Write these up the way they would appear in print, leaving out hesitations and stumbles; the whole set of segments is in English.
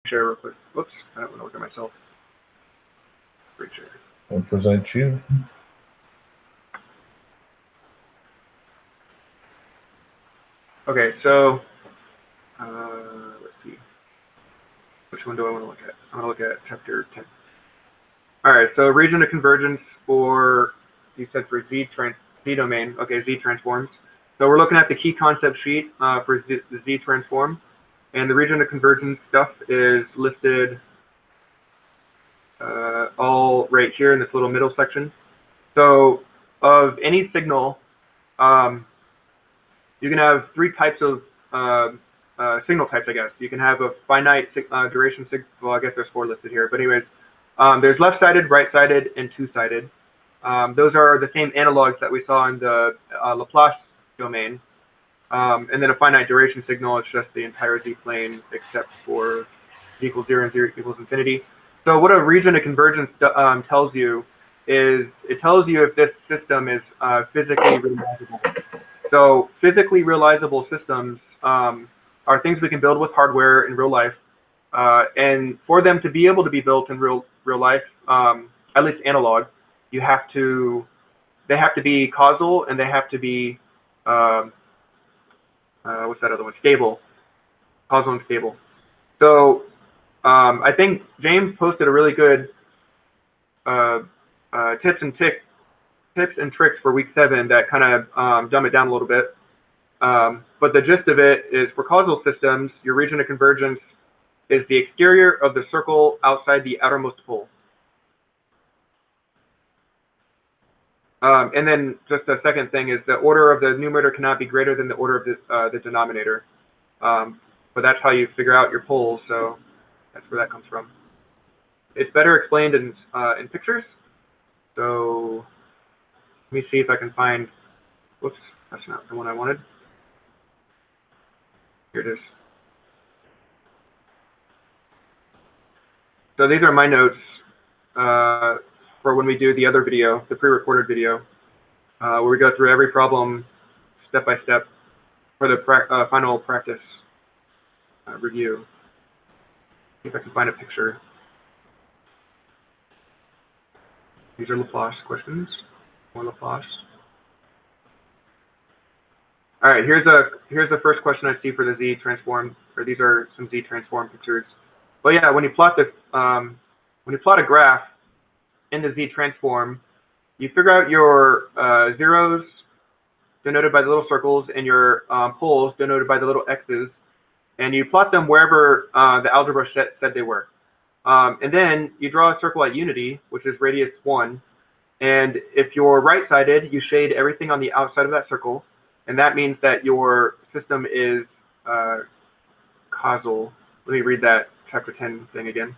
share real quick. Whoops, I don't want to look at myself. Screen share. I'll present you. Okay, so let's see. Which one do I want to look at? I want to look at chapter 10. All right, so region of convergence for, you said for Z domain. Okay, Z transforms. So we're looking at the key concept sheet for the Z transform. And the region of convergence stuff is listed all right here in this little middle section. So of any signal, you can have three types of signal types, I guess. You can have a finite duration signal. Well, I guess there's four listed here. But anyways, there's left-sided, right-sided, and two-sided. Those are the same analogs that we saw in the Laplace domain. And then a finite duration signal is just the entire Z-plane except for Z equals 0 and 0 equals infinity. So what a region of convergence tells you is it tells you if this system is physically realizable. So physically realizable systems are things we can build with hardware in real life. And for them to be able to be built in real life, at least analog, they have to be causal and they have to be what's that other one? Stable, causal and stable. So I think James posted a really good tips and tricks for week 7 that kind of dumb it down a little bit. But the gist of it is for causal systems, your region of convergence is the exterior of the circle outside the outermost pole. And then just the second thing is the order of the numerator cannot be greater than the order of the denominator. But that's how you figure out your poles, so that's where that comes from. It's better explained in pictures. So let me see if I can find, whoops, that's not the one I wanted. Here it is. So these are my notes for when we do the other video, the pre-recorded video, where we go through every problem step by step for the final practice review. See if I can find a picture. These are Laplace questions. More Laplace. All right, here's the first question I see for the Z transform, or these are some Z transform pictures. But yeah, when you plot this, when you plot a graph in the Z transform, you figure out your zeros denoted by the little circles and your poles denoted by the little x's, and you plot them wherever the algebra said they were. And then you draw a circle at unity, which is radius 1. And if you're right-sided, you shade everything on the outside of that circle. And that means that your system is causal. Let me read that chapter 10 thing again.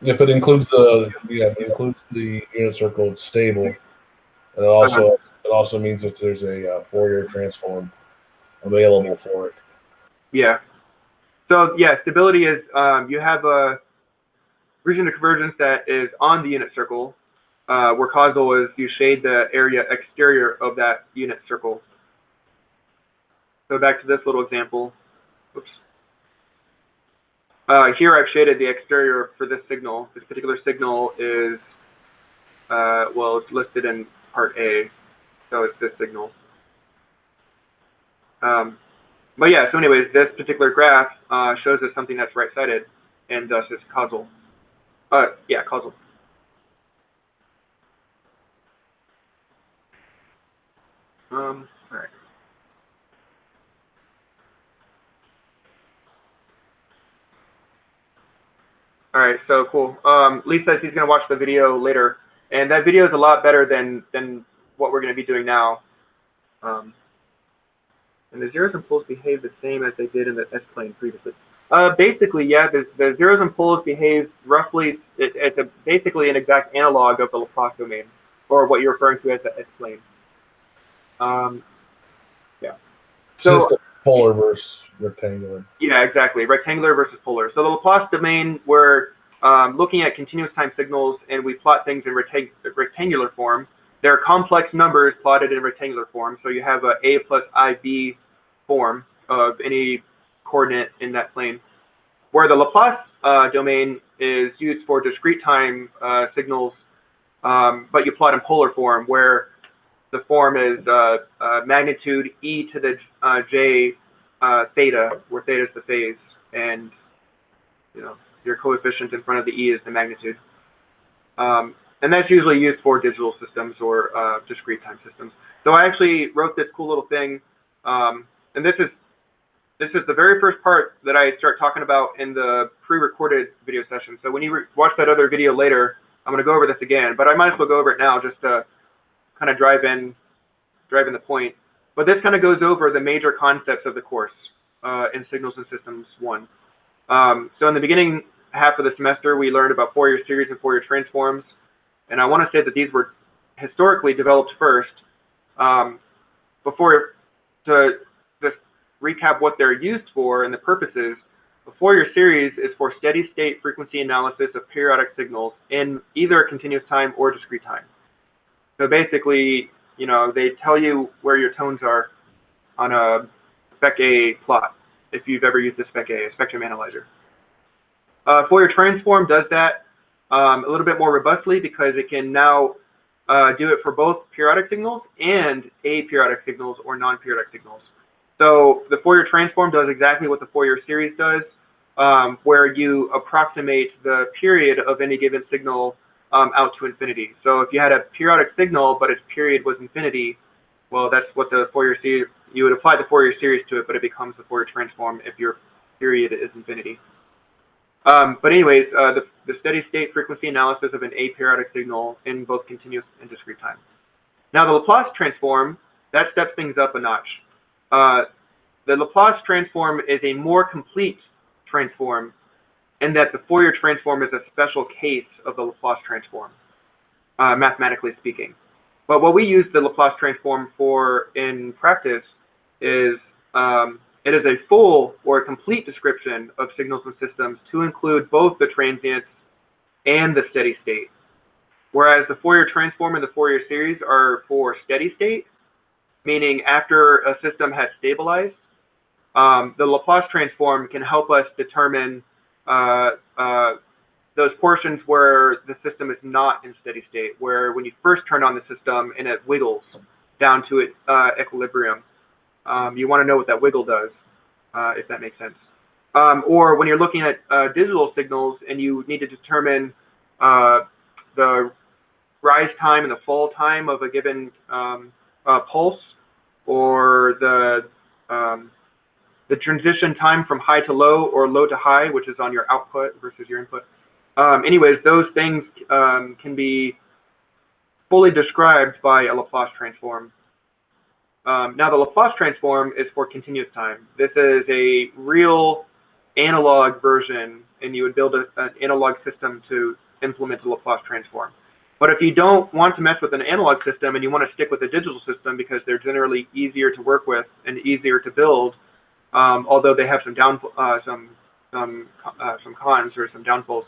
If it includes the unit circle, it's stable. And it also means that there's a Fourier transform available for it. Yeah. So yeah, stability is you have a region of convergence that is on the unit circle, where causal is you shade the area exterior of that unit circle. So back to this little example. Oops. Here I've shaded the exterior for this signal. This particular signal is, well, it's listed in part A, so it's this signal. But yeah, so anyways, this particular graph shows us something that's right-sided, and thus it's causal. Yeah, causal. All right. All right, so cool. Lee says he's going to watch the video later, and that video is a lot better than what we're going to be doing now. And the zeros and poles behave the same as they did in the S-plane previously. Basically, yeah, the zeros and poles behave roughly, it's basically an exact analog of the Laplace domain, or what you're referring to as the S-plane. Yeah. So just polar versus rectangular. Yeah, exactly. Rectangular versus polar. So the Laplace domain, we're looking at continuous time signals, and we plot things in rectangular form. There are complex numbers plotted in rectangular form. So you have a plus IB form of any coordinate in that plane. Where the Laplace domain is used for discrete time signals, but you plot in polar form, where the form is magnitude e to the j theta, where theta is the phase, and your coefficient in front of the e is the magnitude. And that's usually used for digital systems or discrete time systems. So I actually wrote this cool little thing, and this is the very first part that I start talking about in the pre-recorded video session. So when you watch that other video later, I'm going to go over this again, but I might as well go over it now just to kind of drive in the point. But this kind of goes over the major concepts of the course in Signals and Systems 1. So in the beginning half of the semester, we learned about Fourier series and Fourier transforms. And I want to say that these were historically developed first. Before to just recap what they're used for and the purposes, the Fourier series is for steady state frequency analysis of periodic signals in either continuous time or discrete time. So basically, they tell you where your tones are on a spec A plot, if you've ever used a spec A, a spectrum analyzer. Fourier transform does that a little bit more robustly because it can now do it for both periodic signals and aperiodic signals or non-periodic signals. So the Fourier transform does exactly what the Fourier series does, where you approximate the period of any given signal out to infinity. So if you had a periodic signal, but its period was infinity, well, that's what the Fourier series, you would apply the Fourier series to it, but it becomes the Fourier transform if your period is infinity. But anyways, the steady state frequency analysis of an aperiodic signal in both continuous and discrete time. Now the Laplace transform, that steps things up a notch. The Laplace transform is a more complete transform in that the Fourier transform is a special case of the Laplace transform, mathematically speaking. But what we use the Laplace transform for in practice is it is a full or a complete description of signals and systems to include both the transients and the steady state. Whereas the Fourier transform and the Fourier series are for steady state, meaning after a system has stabilized. The Laplace transform can help us determine those portions where the system is not in steady state, where when you first turn on the system and it wiggles down to its equilibrium. You want to know what that wiggle does, if that makes sense. Or when you're looking at digital signals and you need to determine the rise time and the fall time of a given pulse, or the transition time from high to low or low to high, which is on your output versus your input. Anyways, those things can be fully described by a Laplace transform. Now the Laplace transform is for continuous time. This is a real analog version, and you would build an analog system to implement the Laplace transform. But if you don't want to mess with an analog system and you want to stick with a digital system because they're generally easier to work with and easier to build, although they have some cons or some downfalls,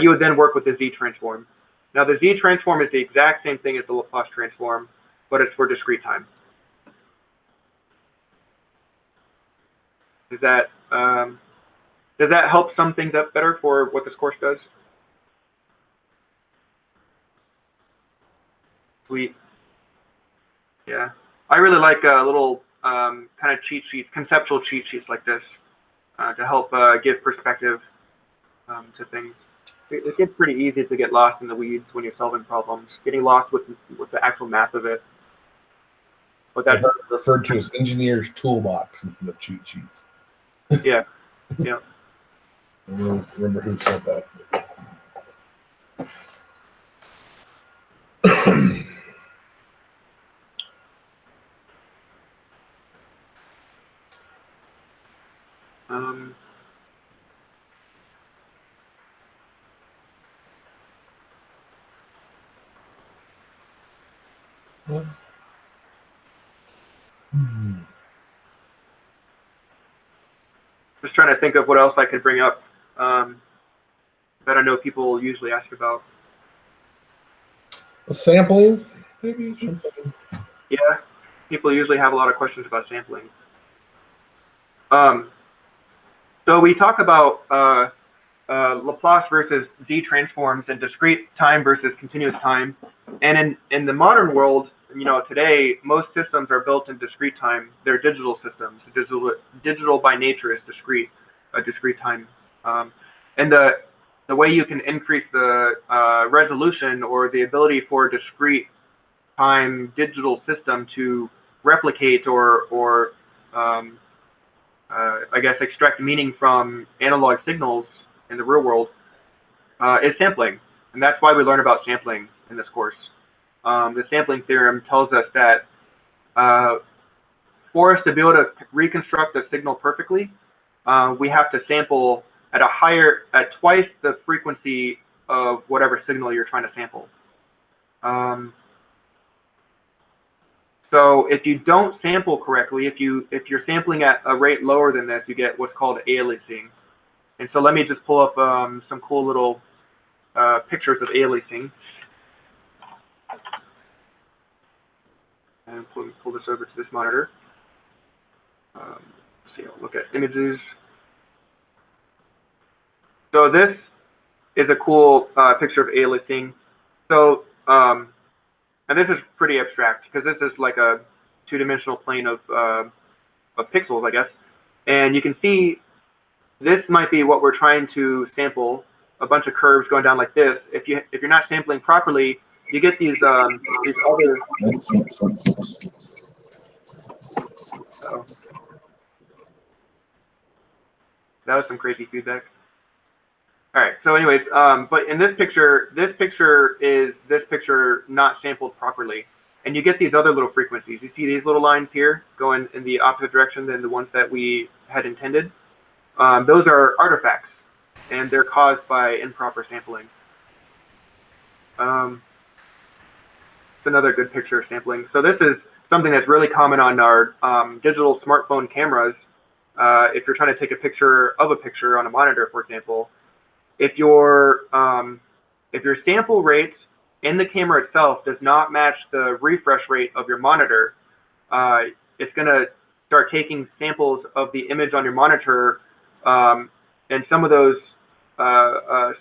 you would then work with the Z transform. Now the Z transform is the exact same thing as the Laplace transform, but it's for discrete time. Does that help sum things up better for what this course does? Sweet. Yeah, I really like little kind of cheat sheets, conceptual cheat sheets like this to help give perspective to things. It gets pretty easy to get lost in the weeds when you're solving problems, getting lost with the actual math of it. But that's referred to as engineer's toolbox instead of cheat sheets. Yeah, yeah. I don't remember who said that. Just trying to think of what else I could bring up that I know people usually ask about. Sampling, maybe something. Yeah, people usually have a lot of questions about sampling. So we talk about Laplace versus Z transforms and discrete time versus continuous time. And in the modern world, today, most systems are built in discrete time. They're digital systems. Digital by nature is discrete, a discrete time. And the way you can increase the resolution or the ability for a discrete time digital system to replicate or I guess extract meaning from analog signals in the real world is sampling. And that's why we learn about sampling in this course. The sampling theorem tells us that for us to be able to reconstruct a signal perfectly, we have to sample at twice the frequency of whatever signal you're trying to sample. So if you don't sample correctly, if you're sampling at a rate lower than this, you get what's called aliasing. And so let me just pull up some cool little pictures of aliasing. And pull this over to this monitor. Let's see, I'll look at images. So this is a cool picture of aliasing. So, and this is pretty abstract because this is like a two-dimensional plane of pixels, I guess. And you can see this might be what we're trying to sample, a bunch of curves going down like this. If you're not sampling properly, you get these other. That was some crazy feedback. All right. So, anyways, but in this picture is this picture not sampled properly, and you get these other little frequencies. You see these little lines here going in the opposite direction than the ones that we had intended. Those are artifacts, and they're caused by improper sampling. It's another good picture of sampling. So this is something that's really common on our digital smartphone cameras. If you're trying to take a picture of a picture on a monitor, for example, if your sample rate in the camera itself does not match the refresh rate of your monitor, it's going to start taking samples of the image on your monitor, and some of those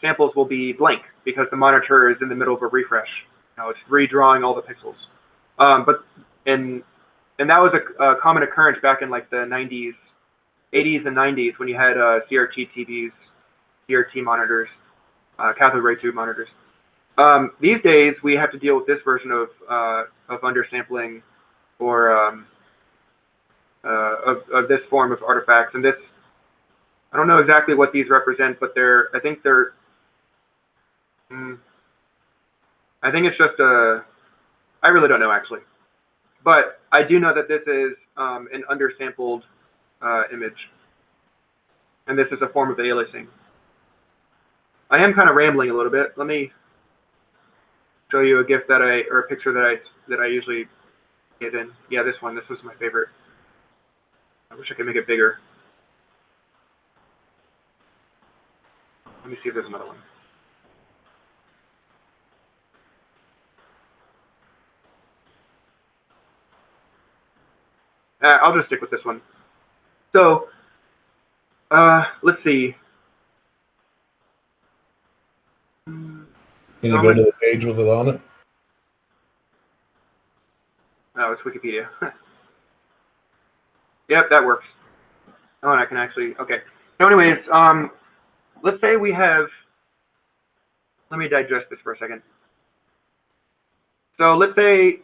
samples will be blank because the monitor is in the middle of a refresh. It's redrawing all the pixels. And that was a common occurrence back in like the 80s and 90s when you had CRT TVs, CRT monitors, cathode ray tube monitors. These days we have to deal with this version of undersampling or of this form of artifacts. And this, I don't know exactly what these represent, but I think it's just I really don't know actually. But I do know that this is an undersampled image. And this is a form of aliasing. I am kind of rambling a little bit. Let me show you a GIF or a picture that I usually get in. Yeah, this one. This was my favorite. I wish I could make it bigger. Let me see if there's another one. I'll just stick with this one. So, let's see. Can you go to the page with it on it? Oh, it's Wikipedia. Yep, that works. Oh, and I can actually, okay. So anyways, let's say we have, let me digest this for a second. So let's say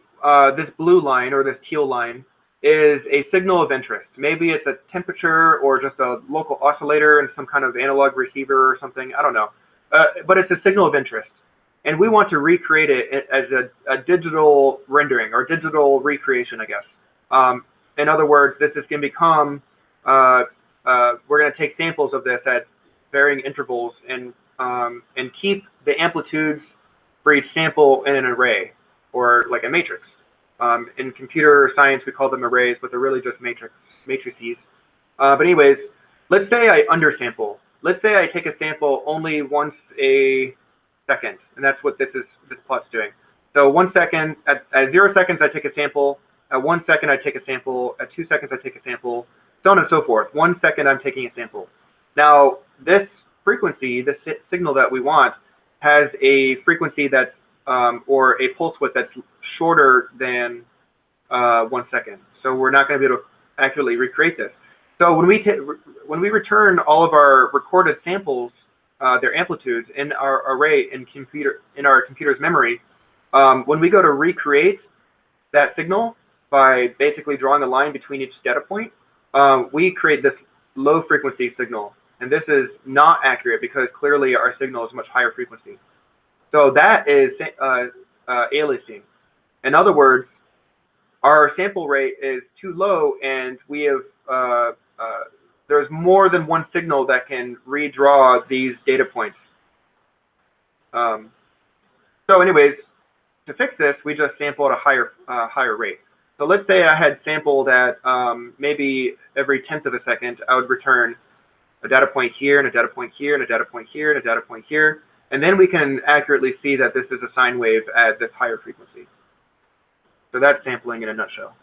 this blue line or this teal line is a signal of interest. Maybe it's a temperature or just a local oscillator and some kind of analog receiver or something, I don't know. But it's a signal of interest. And we want to recreate it as a digital rendering or digital recreation, I guess. In other words, this is going to become, we're going to take samples of this at varying intervals and keep the amplitudes for each sample in an array or like a matrix. In computer science, we call them arrays, but they're really just matrices. But anyways, let's say I undersample. Let's say I take a sample only once a second, and that's what this plot's doing. So 1 second, at 0 seconds I take a sample, at 1 second I take a sample, at 2 seconds I take a sample, so on and so forth. 1 second I'm taking a sample. Now, this frequency, the signal that we want, has a frequency that's, or a pulse width that's shorter than 1 second. So we're not going to be able to accurately recreate this. So when we return all of our recorded samples, their amplitudes in our array in our computer's memory, when we go to recreate that signal by basically drawing a line between each data point, we create this low frequency signal. And this is not accurate because clearly our signal is much higher frequency. So that is aliasing. In other words, our sample rate is too low, and we have there's more than one signal that can redraw these data points. So anyways, to fix this, we just sample at a higher rate. So let's say I had sampled at maybe every 10th of a second, I would return a data point here, and a data point here, and a data point here, and a data point here. And then we can accurately see that this is a sine wave at this higher frequency. So that's sampling in a nutshell.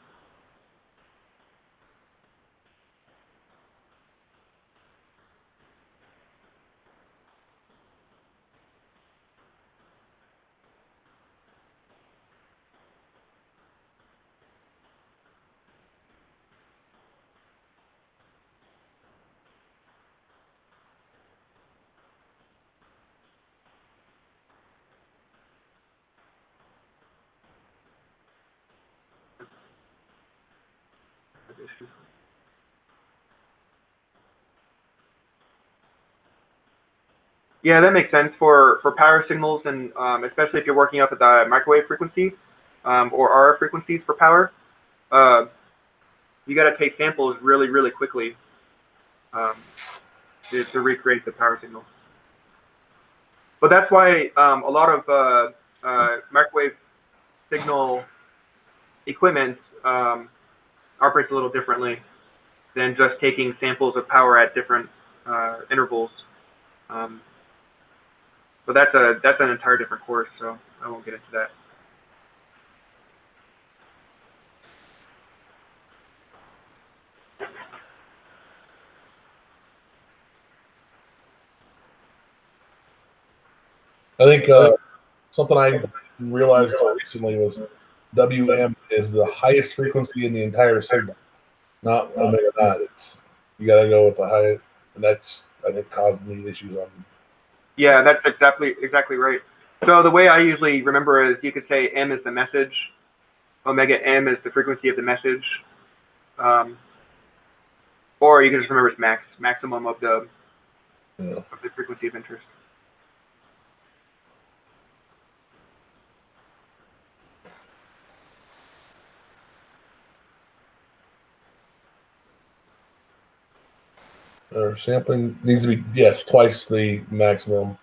Yeah, that makes sense for power signals, and especially if you're working up at the microwave frequency or RF frequencies for power. You got to take samples really, really quickly to recreate the power signal. But that's why a lot of microwave signal equipment operates a little differently than just taking samples of power at different intervals. But that's an entire different course, so I won't get into that. I think something I realized recently was WM is the highest frequency in the entire signal, not omega naught. It's you got to go with the high, and that's I think caused me issues on. Yeah, that's exactly right. So the way I usually remember is you could say M is the message, omega M is the frequency of the message, or you can just remember it's maximum of the frequency of interest. Or sampling needs to be twice the maximum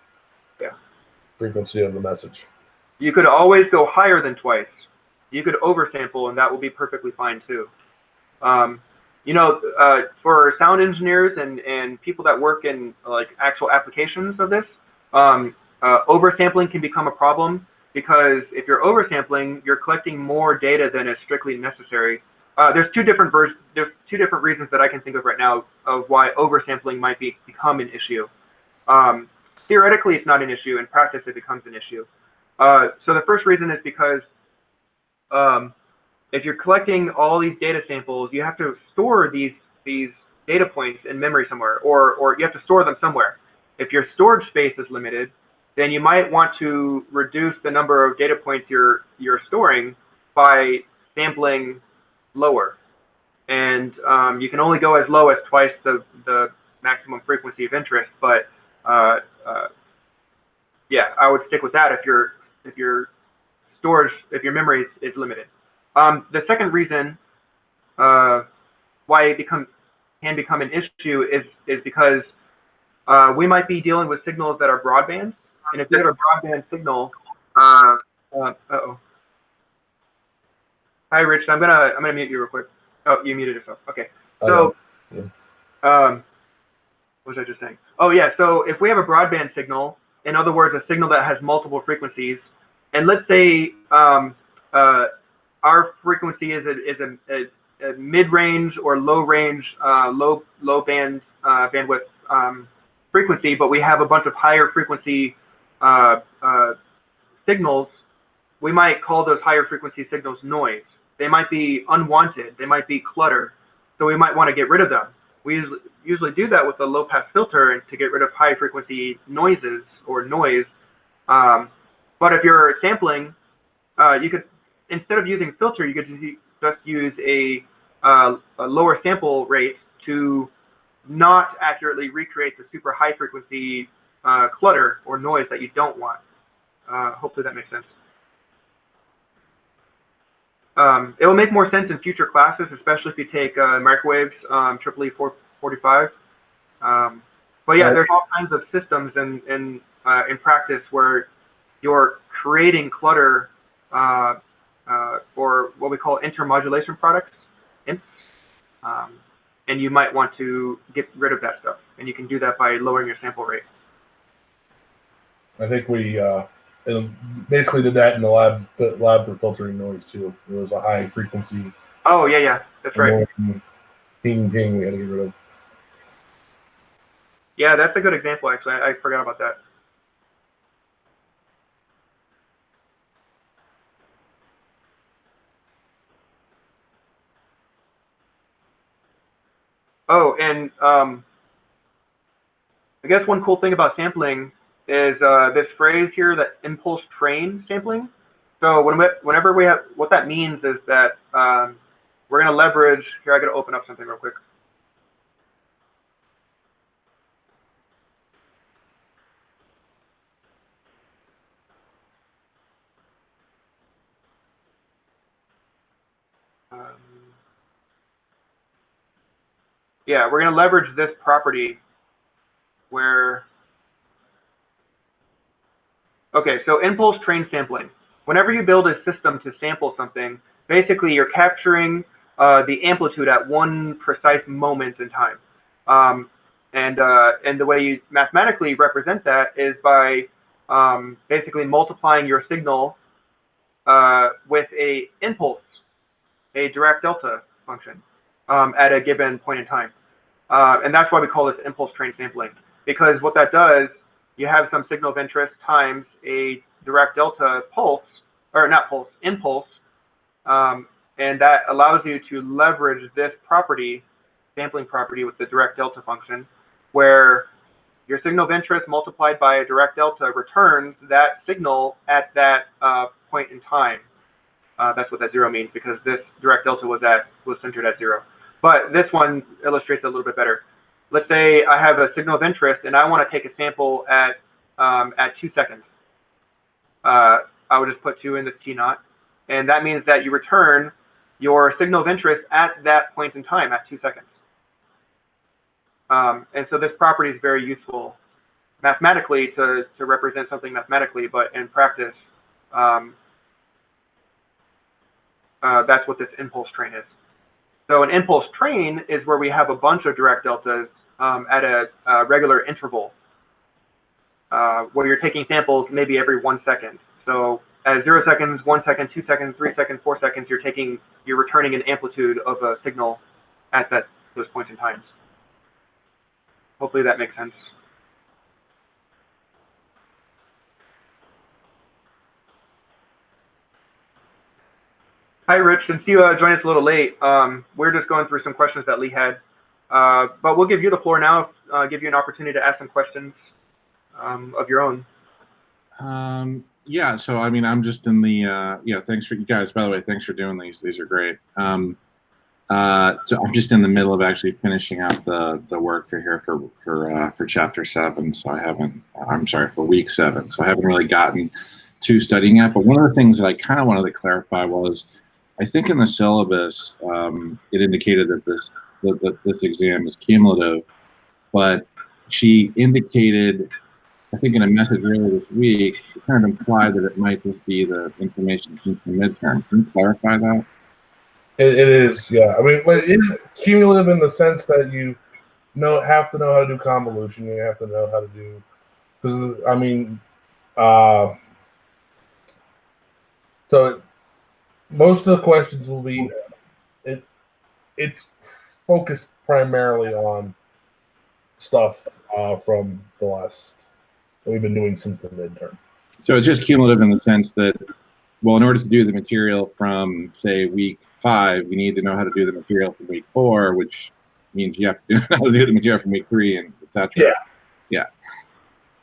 frequency of the message. You could always go higher than twice. You could oversample, and that will be perfectly fine too. You know, for sound engineers and people that work in like actual applications of this, oversampling can become a problem because if you're oversampling, you're collecting more data than is strictly necessary. There's two different reasons that I can think of right now of why oversampling might become an issue. Theoretically, it's not an issue. In practice, it becomes an issue. So the first reason is because if you're collecting all these data samples, you have to store these data points in memory somewhere, or you have to store them somewhere. If your storage space is limited, then you might want to reduce the number of data points you're storing by sampling lower. And you can only go as low as twice the maximum frequency of interest, but yeah, I would stick with that if your storage, memory is limited. The second reason why it can become an issue is because we might be dealing with signals that are broadband, and if you have a broadband signal, uh-oh. Hi, Rich. I'm gonna mute you real quick. Oh, you muted yourself. Okay. So, what was I just saying? Oh yeah. So if we have a broadband signal, in other words, a signal that has multiple frequencies, and let's say our frequency is a mid-range or low-range, low band bandwidth frequency, but we have a bunch of higher frequency signals, we might call those higher frequency signals noise. They might be unwanted. They might be clutter. So we might want to get rid of them. We usually do that with a low pass filter to get rid of high frequency noises or noise. But if you're sampling, you could, instead of using filter, you could just use a lower sample rate to not accurately recreate the super high frequency clutter or noise that you don't want. Hopefully that makes sense. It will make more sense in future classes, especially if you take microwaves, EEE 445. But yeah, there's all kinds of systems in practice where you're creating clutter or what we call intermodulation products, INPs, and you might want to get rid of that stuff. And you can do that by lowering your sample rate. I think we basically did that in the lab for filtering noise too. It was a high frequency. Oh yeah, that's right. Ping we had to get rid of. Yeah, that's a good example actually. I forgot about that. Oh, and I guess one cool thing about sampling is this phrase here, that impulse train sampling. So whenever we have, what that means is that we're going to leverage, here I got to open up something real quick. Yeah, we're going to leverage this property where, okay, so impulse train sampling. Whenever you build a system to sample something, basically you're capturing the amplitude at one precise moment in time. And the way you mathematically represent that is by basically multiplying your signal with a impulse, a Dirac delta function at a given point in time. And that's why we call this impulse train sampling, because what that does, you have some signal of interest times a Dirac delta pulse, or not pulse, impulse, and that allows you to leverage this property, sampling property with the Dirac delta function, where your signal of interest multiplied by a Dirac delta returns that signal at that point in time. That's what that 0 means, because this Dirac delta was centered at 0. But this one illustrates it a little bit better. Let's say I have a signal of interest and I want to take a sample at 2 seconds. I would just put 2 in this T0, and that means that you return your signal of interest at that point in time at 2 seconds. And so this property is very useful mathematically to represent something mathematically, but in practice, that's what this impulse train is. So an impulse train is where we have a bunch of Dirac deltas at a regular interval, where you're taking samples maybe every 1 second. So at 0 seconds, 1 second, 2 seconds, 3 seconds, 4 seconds, you're returning an amplitude of a signal at those points in times. Hopefully that makes sense. Hi, Rich. Since you joined us a little late, we're just going through some questions that Lee had. But we'll give you the floor now, give you an opportunity to ask some questions of your own. Yeah, so I mean, I'm just in the, yeah, thanks for you guys, by the way, thanks for doing these. These are great. So I'm just in the middle of actually finishing up the work for chapter 7. So I haven't, I'm sorry, for week 7. So I haven't really gotten to studying yet. But one of the things that I kind of wanted to clarify was, I think in the syllabus, it indicated that this exam is cumulative, but she indicated, I think in a message earlier this week, it kind of implied that it might just be the information since the midterm. Can you clarify that? It is, yeah. I mean, but it is cumulative in the sense that you have to know how to do convolution. You have to know how to do, because I mean, so most of the questions will be, it's focused primarily on stuff from the last that we've been doing since the midterm. So it's just cumulative in the sense that, well, in order to do the material from, say, week 5, you need to know how to do the material from week 4, which means you have to know how to do the material from week 3, and etc. Yeah. Yeah.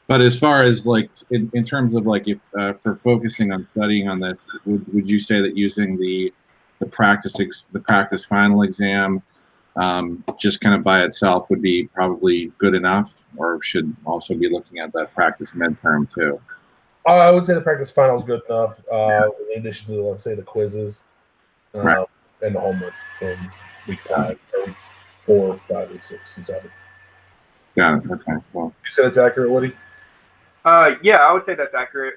But as far as like in terms of like if for focusing on studying on this, would you say that using the practice final exam just kind of by itself would be probably good enough, or should also be looking at that practice midterm too? I would say the practice final is good enough. In addition to, let's say, the quizzes Right. and the homework from week 5, or week 4, 5, and 6, and 7. Got it. Okay. Well, You said it's accurate, Woody? Yeah, I would say that's accurate.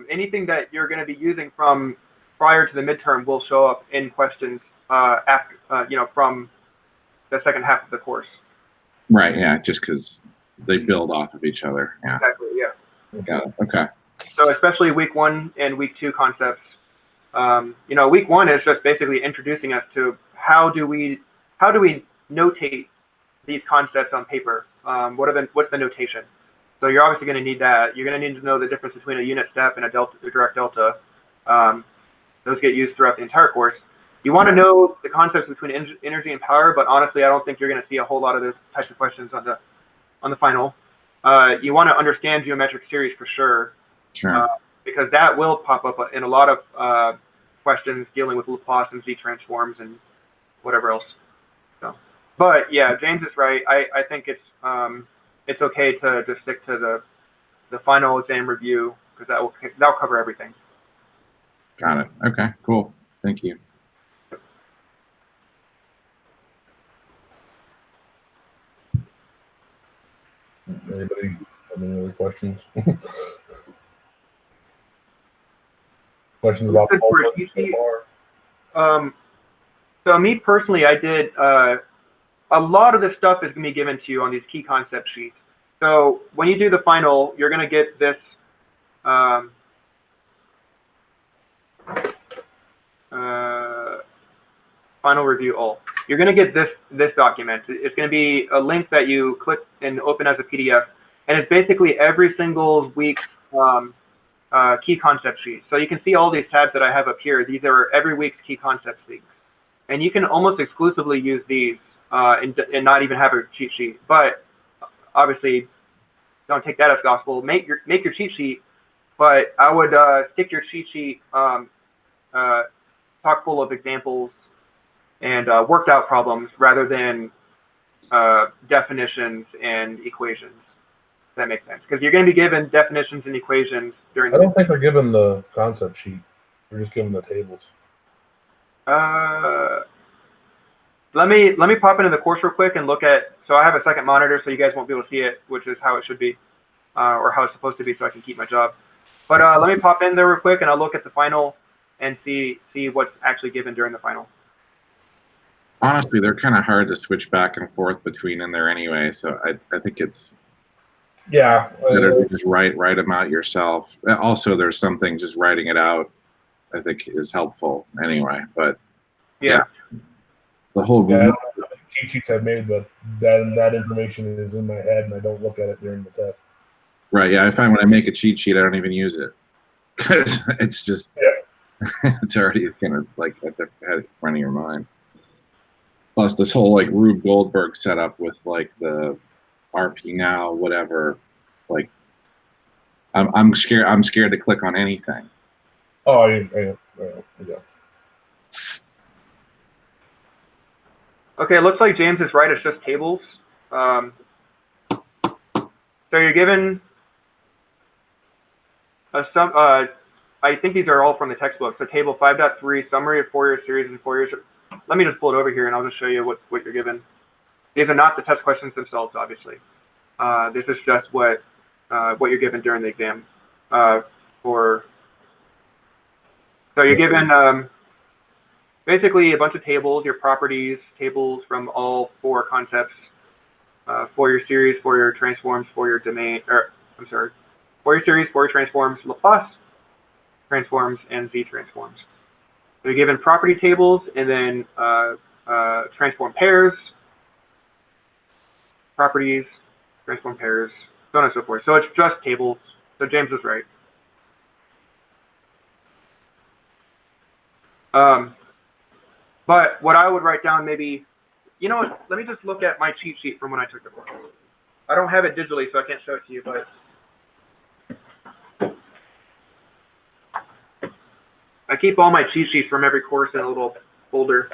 Anything that you're going to be using from prior to the midterm will show up in questions after, from the second half of the course. right. Yeah. Just because they build off of each other. Yeah. Exactly. Yeah. Got it. Okay. So especially week 1 and week 2 concepts. Week 1 is just basically introducing us to how do we notate these concepts on paper. What's the notation? So you're obviously going to need that. You're going to need to know the difference between a unit step and a direct delta. Those get used throughout the entire course. You want to know the concepts between energy and power, but honestly, I don't think you're going to see a whole lot of those types of questions on the final. You want to understand geometric series for sure. Sure. Because that will pop up in a lot of questions dealing with Laplace and Z transforms and whatever else. So, but yeah, James is right. I think it's okay to just stick to the final exam review, because that'll cover everything. Got it. Okay. Cool. Thank you. Anybody have any other questions? Questions about so far? So me personally, I did a lot of this stuff is going to be given to you on these key concept sheets. So when you do the final, you're going to get this final review all. You're going to get this document. It's going to be a link that you click and open as a PDF, and it's basically every single week's key concept sheet. So you can see all these tabs that I have up here. These are every week's key concept sheets, and you can almost exclusively use these and not even have a cheat sheet. But obviously, don't take that as gospel. Make your cheat sheet, but I would stick your cheat sheet chock full of examples and worked out problems rather than definitions and equations. If that makes sense, because you're going to be given definitions and equations during. I don't think we're given the concept sheet. We're just given the tables. Let me pop into the course real quick and look at. So I have a second monitor, so you guys won't be able to see it, which is how it should be, or how it's supposed to be, so I can keep my job. But let me pop in there real quick, and I'll look at the final and see what's actually given during the final. Honestly, they're kind of hard to switch back and forth between in there anyway, so I think it's better to just write them out yourself. Also, there's some things just writing it out I think is helpful anyway. But yeah the whole group. Cheat sheets I've made, but that information is in my head, and I don't look at it during the test. Right. Yeah. I find when I make a cheat sheet, I don't even use it because it's just it's already kind of like at the head in front of your mind. Plus, this whole like Rube Goldberg setup with like the RP now, whatever. Like, I'm scared. I'm scared to click on anything. Oh, yeah. Okay, it looks like James is right. It's just tables. So you're given I think these are all from the textbook. So table 5.3, summary of Fourier series and Fourier. Let me just pull it over here and I'll just show you what you're given. These are not the test questions themselves, obviously. This is just what you're given during the exam. So you're given basically a bunch of tables, your properties tables from all 4 concepts, Fourier series, Fourier transforms, Fourier domain, Fourier series, Fourier transforms, Laplace transforms, and Z transforms. So you're given property tables and then transform pairs, properties, transform pairs, so on and so forth. So it's just tables. So James was right. But what I would write down maybe, you know what, let me just look at my cheat sheet from when I took the course. I don't have it digitally, so I can't show it to you, but I keep all my cheat sheets from every course in a little folder.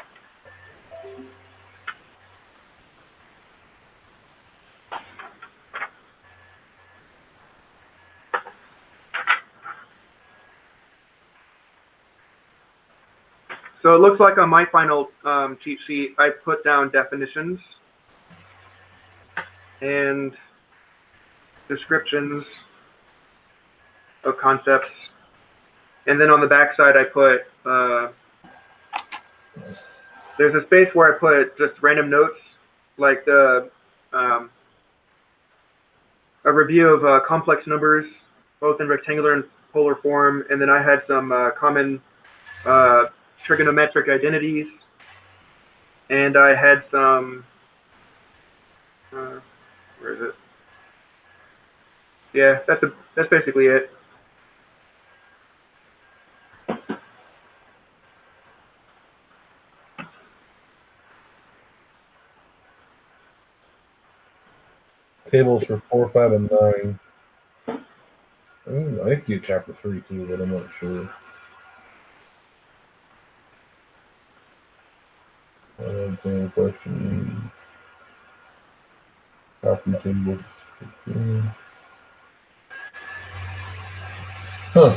So it looks like on my final cheat sheet, I put down definitions and descriptions of concepts. And then on the back side, I put, there's a space where I put just random notes, like the, a review of complex numbers, both in rectangular and polar form. And then I had some common trigonometric identities. And I had some, where is it? Yeah, that's basically it. Tables for 4, 5, and 9. I think you chapter 3 too, but I'm not sure. Exam question. Copy tables. Huh.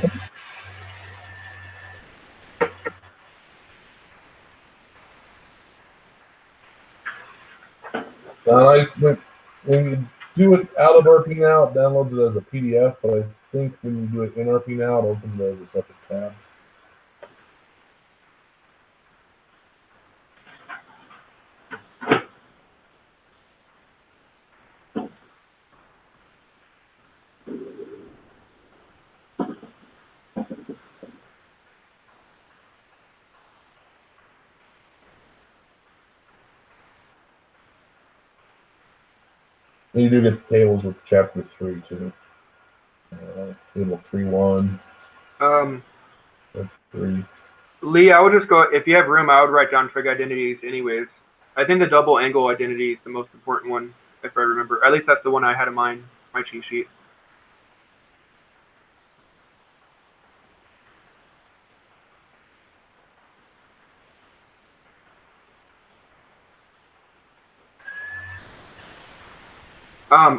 When you do it out of RP now, it downloads it as a PDF, but I think when you do it in RP now, it opens it as a separate tab. And you do get the tables with chapter 3 too. Table 3-1. That's 3. Lee, I would just go, if you have room, I would write down trig identities anyways. I think the double angle identity is the most important one, if I remember. At least that's the one I had in mind, my cheat sheet.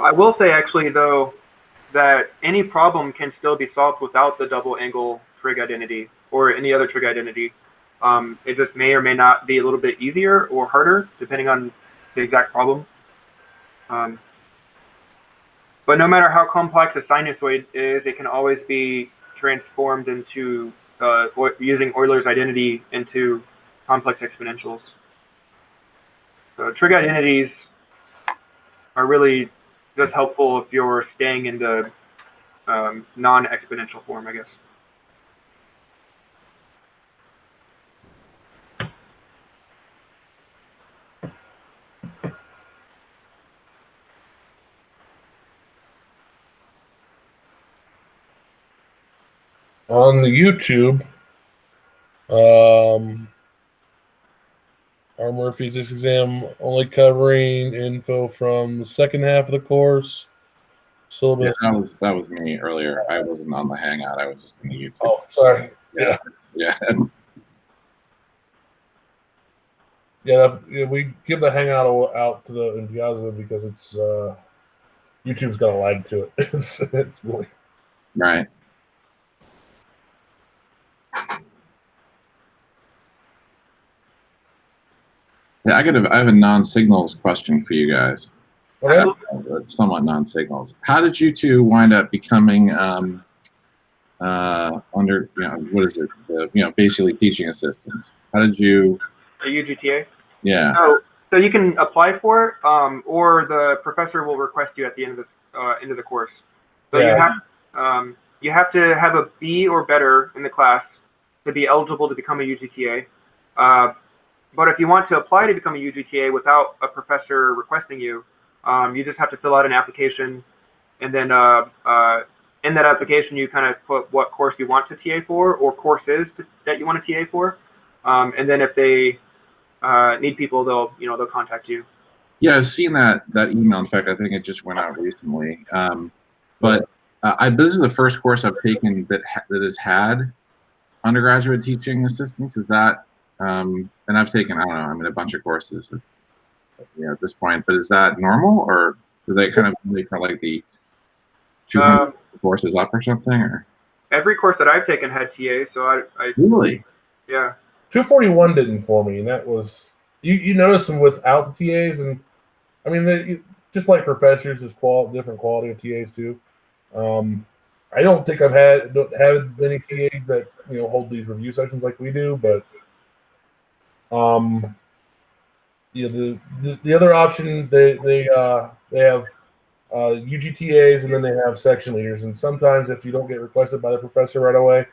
I will say actually though, that any problem can still be solved without the double angle trig identity or any other trig identity. It just may or may not be a little bit easier or harder depending on the exact problem. But no matter how complex a sinusoid is, it can always be transformed into, using Euler's identity into complex exponentials. So trig identities are really just helpful if you're staying in the non-exponential form, I guess. On the YouTube, our more physics exam only covering info from the second half of the course. Syllabus. Yeah, that was me earlier. I wasn't on the Hangout. I was just in the YouTube. Oh, sorry. Yeah. Yeah, we give the Hangout out to the Piazza because it's YouTube's got a lag to it. It's really right. Yeah, I have a non-signals question for you guys. okay. Somewhat non-signals. How did you two wind up becoming under, what is it? Basically teaching assistants. How did you? A UGTA? Yeah. So you can apply for it, or the professor will request you at the end of the course. So Yeah. you have to have a B or better in the class to be eligible to become a UGTA. But if you want to apply to become a UGTA without a professor requesting you, You just have to fill out an application, and then in that application you kind of put what course you want to TA for, or courses that you want to TA for, and then if they need people, they'll contact you. Yeah, I've seen that email. In fact, I think it just went out recently. But this is the first course I've taken that has had undergraduate teaching assistants. Is that and I've taken, I don't know, I mean, a bunch of courses at this point, but is that normal, or do they kind of only for like the 200 courses up or something? Or every course that I've taken had TA, so I really, yeah. 241 didn't for me, and that was you notice them without the TAs, and I mean they just like professors, there's different quality of TAs too. I don't think don't have many TAs that hold these review sessions like we do, but the other option they have UGTAs, and then they have section leaders, and sometimes if you don't get requested by the professor right away,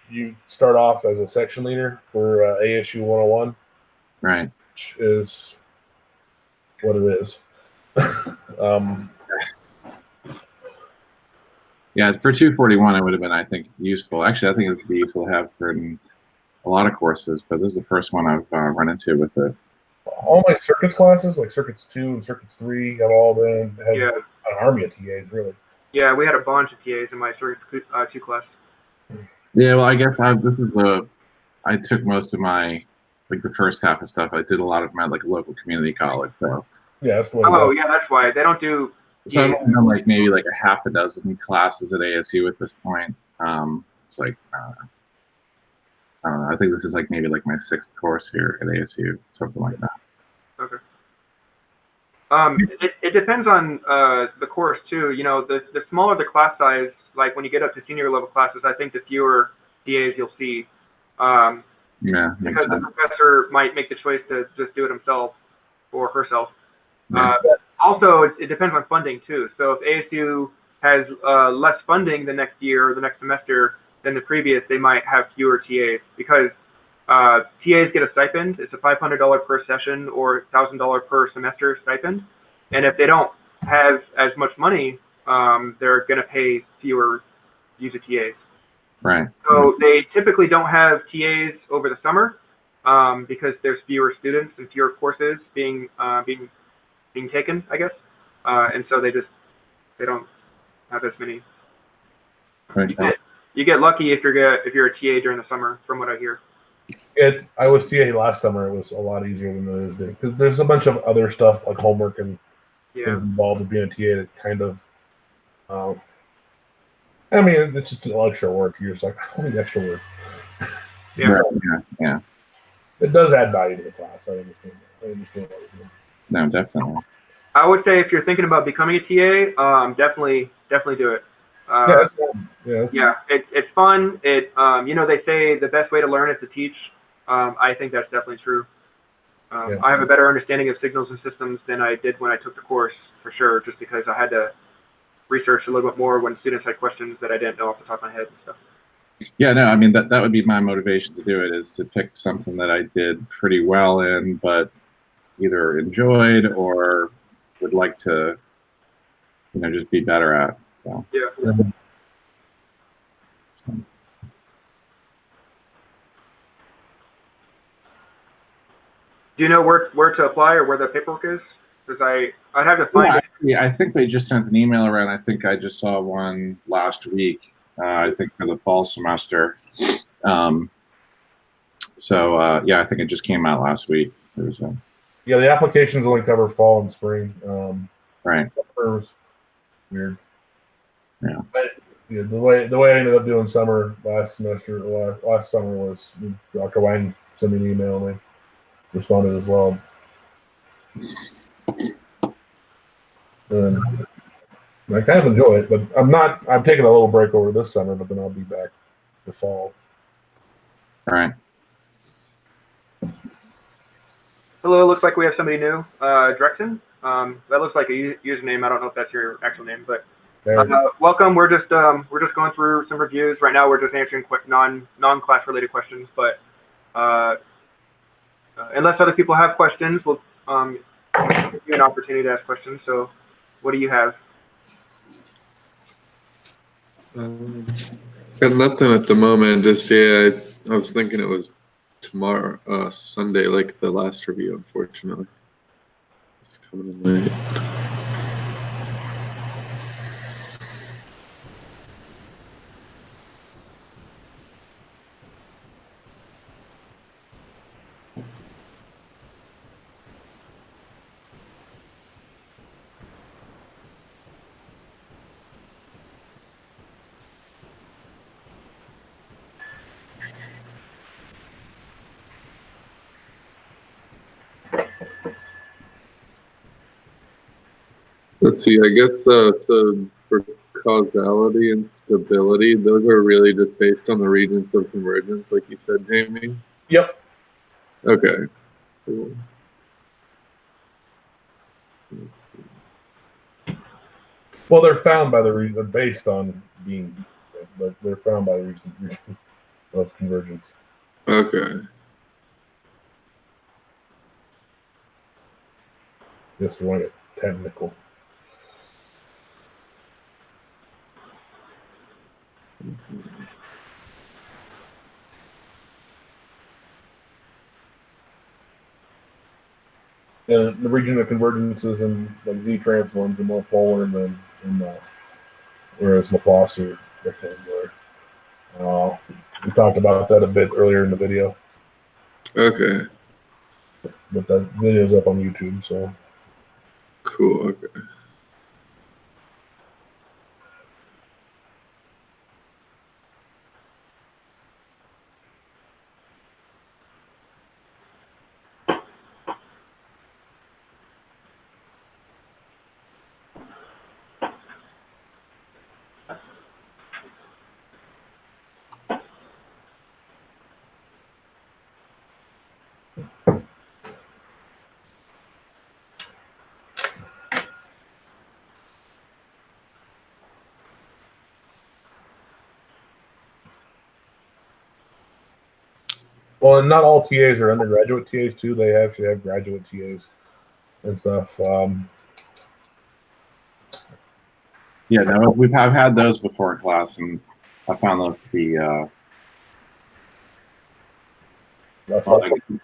you start off as a section leader for ASU 101, right? Which is what it is. Yeah, for 241, it would have been, I think, useful. Actually, I think it would be useful to have for a lot of courses, but this is the first one I've run into with it. All my circuits classes, like circuits 2 and circuits 3, have all had an army of TAs, really. Yeah, we had a bunch of TAs in my circuits 2 class. Yeah, well, I guess I took most of my, like the first half of stuff. I did a lot of my like local community college. So yeah, that's that's why they don't do. So I've done like maybe like a half a dozen classes at ASU at this point. It's like I don't know. I think this is like maybe like my 6th course here at ASU, something like that. Okay. It depends on the course too. The smaller the class size, like when you get up to senior level classes, I think the fewer TAs you'll see. Yeah, because the professor might make the choice to just do it himself or herself. Yeah. Also, it depends on funding too. So if ASU has less funding the next year or the next semester than the previous, they might have fewer TAs because TAs get a stipend. It's a $500 per session or $1,000 per semester stipend. And if they don't have as much money, they're going to pay fewer user TAs. Right. So they typically don't have TAs over the summer because there's fewer students and fewer courses being taken, I guess. And so they don't have as many. Right. You get lucky if you're a TA during the summer, from what I hear. I was TA last summer. It was a lot easier than it is now because there's a bunch of other stuff like homework and things involved with being a TA that kind of. I mean, it's just extra work. You're just like, I need extra work. Yeah. It does add value to the class. I understand what you're doing. No, definitely. I would say if you're thinking about becoming a TA, definitely do it. It's fun. They say the best way to learn is to teach. I think that's definitely true. I have a better understanding of signals and systems than I did when I took the course, for sure, just because I had to research a little bit more when students had questions that I didn't know off the top of my head and stuff. Yeah, no, I mean, that would be my motivation to do it, is to pick something that I did pretty well in, but either enjoyed or would like to, just be better at. So. Yeah. Do you know where to apply or where the paperwork is? Because I'd have to find it. Yeah, I think they just sent an email around. I think I just saw one last week. I think for the fall semester. I think it just came out last week. Yeah, the applications only cover fall and spring. Right. Weird. Yeah. But the way I ended up doing summer last summer was Dr. Wang sent me an email and I responded as well. And I kind of enjoy it, but I'm taking a little break over this summer, but then I'll be back the fall. All right. Hello, looks like we have somebody new. Drexen. That looks like a username. I don't know if that's your actual name, but welcome. We're just going through some reviews right now. We're just answering non-class related questions, but unless other people have questions, we'll give you an opportunity to ask questions. So, what do you have? Got nothing at the moment. Just yeah, I was thinking it was tomorrow, Sunday, like the last review. Unfortunately, it's coming in late. Let's see. I guess so. For causality and stability, those are really just based on the regions of convergence, like you said, Jamie. Yep. Okay. Cool. Let's see. Well, they're found by the region. They're based on being, but they're found by the region of convergence. Okay. Just to want it technical. The region of convergences and like Z transforms are more polar than whereas Laplace are rectangular. We talked about that a bit earlier in the video, Okay. but that video's up on YouTube. So Cool. Okay. well, and not all TAs are undergraduate TAs too. They actually have graduate TAs and stuff. Yeah, no, I've had those before in class, and I found those to be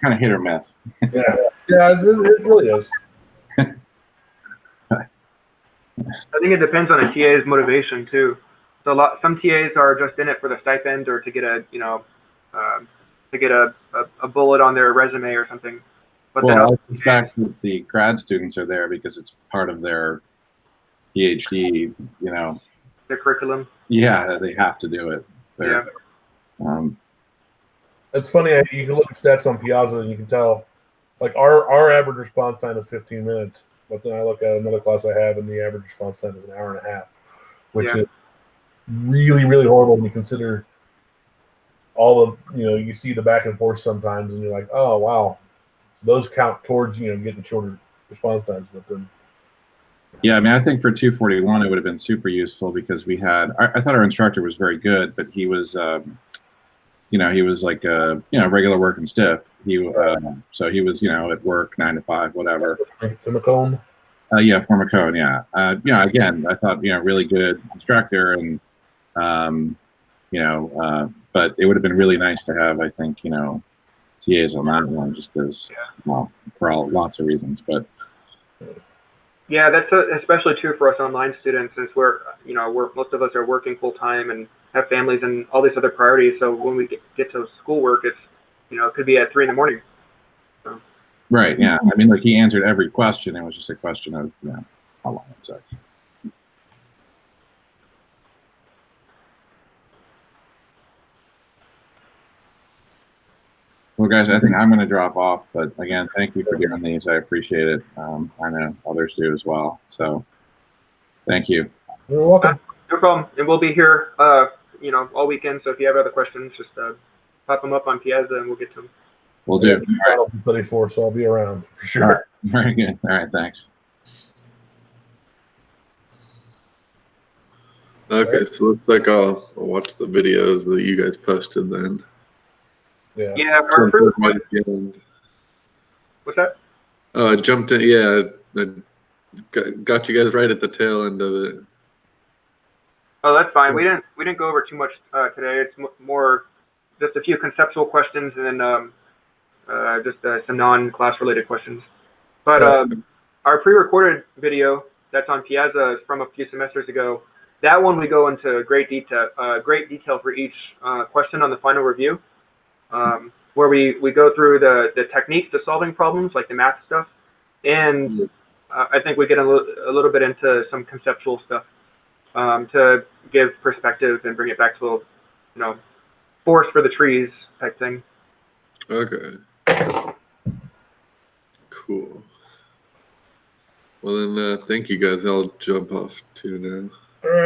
kind of hit or miss. Yeah, it really is. I think it depends on a TA's motivation too. So some TAs are just in it for the stipend or to get a a bullet on their resume or something. But then Well, I suspect that the grad students are there because it's part of their PhD, their curriculum. Yeah, they have to do it. Yeah. It's funny. You can look at stats on Piazza and you can tell, like our average response time is 15 minutes. But then I look at another class I have, and the average response time is an hour and a half, which is really, really horrible when you consider all of, you see the back and forth sometimes, and you're like, oh, wow. Those count towards, getting shorter response times. But then, yeah, I mean, I think for 241, it would have been super useful because I thought our instructor was very good, but he was, he was like, regular work and stiff. So he was, at work 9 to 5, whatever. Formicone? Yeah, Formicone, yeah. Again, I thought, really good instructor, and, but it would have been really nice to have, I think, TAs on that one, just because, well, for lots of reasons, but. Yeah, that's especially true for us online students, since we're most of us are working full time and have families and all these other priorities. So when we get to schoolwork, it's it could be at 3 a.m. So. Right. Yeah. I mean, he answered every question. It was just a question of how long it took. Well, guys, I think I'm going to drop off. But again, thank you for doing these. I appreciate it. I know others do as well. So thank you. You're welcome. No problem. And we'll be here, all weekend. So if you have other questions, just pop them up on Piazza and we'll get to them. We'll do. All right. 34, so I'll be around for sure. All right. Very good. All right. Thanks. Okay, so looks like I'll watch the videos that you guys posted then. Yeah, our first question. What's that? Jumped in. Yeah, I got you guys right at the tail end of it. Oh, that's fine. We didn't go over too much today. It's more just a few conceptual questions and then just some non-class related questions. But our pre-recorded video that's on Piazza from a few semesters ago, that one we go into great detail for each question on the final review, where we go through the techniques to solving problems, like the math stuff, and I think we get a little bit into some conceptual stuff to give perspective and bring it back to a forest for the trees type thing. Okay. Cool. Well then, thank you guys. I'll jump off too now. All right.